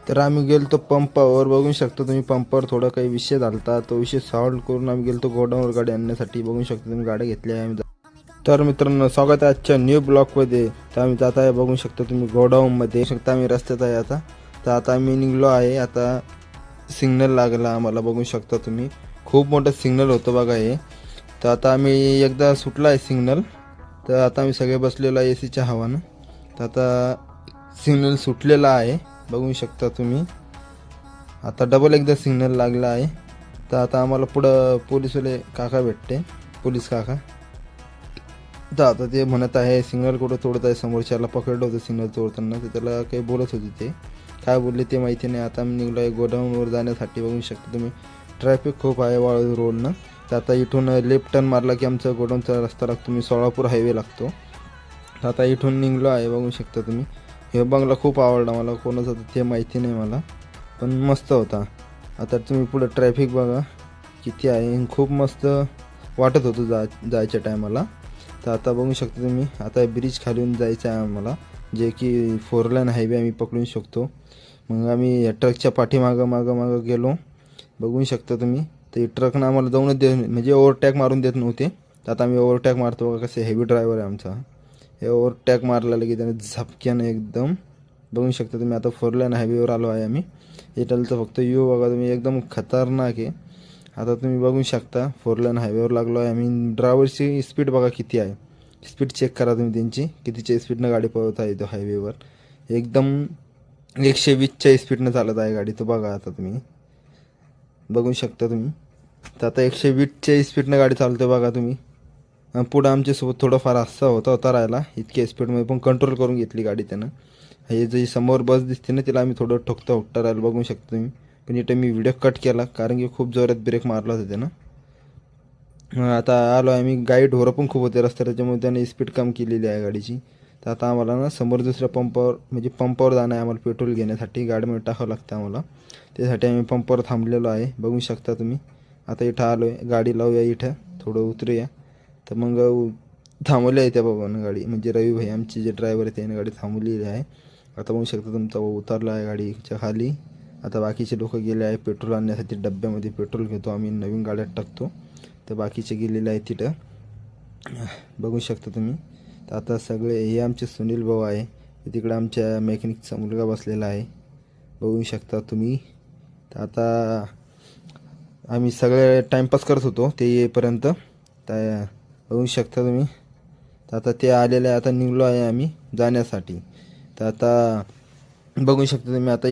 तर आम्ही गेलतो पंपावर, बघू शकता तुम्ही पंपावर थोडा काही विषय झालता, तो विषय सॉल्व करून आम्ही गेलतो गोडाऊनवर गाडी आणण्यासाठी। बघू शकता तुम्ही गाड्या घेतल्या आहे आम्ही। तर मित्रांनो स्वागत आहे आजच्या न्यू ब्लॉगमध्ये। तर आम्ही जात आहे, बघू शकता तुम्ही गोडाऊनमध्ये, शकता आम्ही रस्त्यात आहे आता। तर आता आम्ही निघलो आहे, आता सिग्नल लागला आम्हाला, बघू शकता तुम्ही खूप मोठं सिग्नल होतं बघा हे। तर आता आम्ही एकदा सुटला आहे सिग्नल, तर आता आम्ही सगळे बसलेलो आहे एसीच्या हवानं। तर आता सिग्नल सुटलेला आहे, बघू शकता तुम्ही। आता डबल एकदा सिग्नल लागला आहे। तर आता आम्हाला पुढं पोलिसवाले काका भेटते, पोलीस काका। तर आता ते म्हणत आहे सिग्नल कुठं तोडत आहे, समोरच्याला पकडलं होतं सिग्नल तोडताना, तर त्याला काही बोलत होते, ते काय बोलले ते माहिती नाही। आता आम्ही निघलो आहे गोडाऊनवर जाण्यासाठी, बघू शकता तुम्ही ट्रॅफिक खूप आहे वाळू रोडनं। तर आता इथून लेफ्ट टर्न मारला की आमचा गोडाऊनचा रस्ता लागतो, तुम्ही सोलापूर हायवे लागतो। तर आता इथून निघलो आहे, बघू शकता तुम्ही। हे बंगला खूप आवडला मला, कोणाचं होतं ते माहिती नाही मला, पण मस्त होता। आता तुम्ही पुढं ट्रॅफिक बघा किती आहे, खूप मस्त वाटत होतं जायच्या टायमाला। तर आता बघू शकता तुम्ही, आता ब्रिज खालून जायचं आहे आम्हाला, जे की 4 लाईन हायवे आम्ही पकडू शकतो। मग आम्ही या ट्रकच्या मागं गेलो, बघू शकता तुम्ही। ते ट्रकनं आम्हाला जाऊनच म्हणजे ओव्हरटॅक मारून देत नव्हते। तर आता आम्ही ओव्हरटॅक मारतो बघा, कसे हेवी ड्रायव्हर आहे आमचा। हे ओव्हरटॅक मारला की त्याने झपक्यानं एकदम, बघू शकता तुम्ही। आता 4 लाईन हायवेवर आलो आहे आम्ही, इथलचं फक्त व्यू बघा तुम्ही, एकदम खतरनाक आहे। आता तुम्ही बघू शकता 4 लाईन हायवेवर लागलो आहे आम्ही। ड्रायव्हरची स्पीड बघा किती आहे, स्पीड चेक करा तुम्ही त्यांची, कितीच्या स्पीडनं गाडी पळवत आहे तो हायवेवर, एकदम 120च्या स्पीडनं चालत आहे गाडी, तो बघा आता तुम्ही, बघू शकता तुम्ही। तर आता 120च्या स्पीडनं गाडी चालते बघा तुम्ही। पुढं आमच्यासोबत थोडंफार हादसा होता राहिला, इतक्या स्पीडमध्ये पण कंट्रोल करून घेतली गाडी त्यानं। हे जी समोर बस दिसते ना, तिला आम्ही थोडं ठोकता राहिलो, बघू शकतो तुम्ही। पण इथं मी व्हिडिओ कट केला, कारण की खूप जोरात ब्रेक मारला होता त्यानं। आता आलो आम्ही, गाडी ढोरं पण खूप होते रस्त्यावर, त्याच्यामुळे त्याने स्पीड कम केलेली आहे गाडीची। तर आता आम्हाला ना समोर दुसऱ्या पंपावर, म्हणजे पंपावर जाणं आहे आम्हाला पेट्रोल घेण्यासाठी, गाडीमध्ये टाकावं लागतं आम्हाला, त्यासाठी आम्ही पंपावर थांबलेलो आहे, बघू शकता तुम्ही। आता इथं आलो आहे, गाडी लावूया इथं, थोडं उतरूया। तर मग थांबवली आहे त्या बाबानं गाडी, म्हणजे रवी भाई आमचे जे ड्रायव्हर आहे त्याने गाडी थांबवलेली आहे। आता बघू शकता तुमचा उतरला आहे गाडीच्या खाली। आता बाकीचे लोक गेले आहे पेट्रोल आणण्यासाठी, डब्यामध्ये पेट्रोल घेतो आम्ही, नवीन गाड्यात टाकतो। तर बाकीचे गेलेले आहेत तिथं, बघू शकता तुम्ही। तर आता सगळे, हे आमचे सुनील भाऊ आहे, तिकडं आमच्या मेकॅनिकचा मुलगा बसलेला आहे, बघू शकता तुम्ही। तर आता आम्ही सगळे टाईमपास करत होतो ते येईपर्यंत, तर बघू शकता तुम्ही। तर आता ते आलेले आहे, आता निघलो आहे आम्ही जाण्यासाठी। तर आता बघू शकता तुम्ही, आता